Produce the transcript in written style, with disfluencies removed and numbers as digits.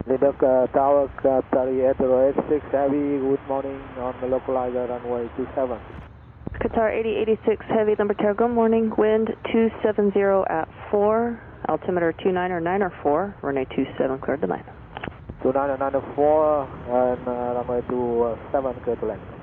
Beluga Tower, Qatar 8086 Heavy, good morning on the localizer runway 27. Qatar 8086 Heavy, number tower, good morning, wind 270 at 4, altimeter 29 or 9 or 4, runway 27, cleared to land. 29 or 9 or 4, and runway 27, cleared to land.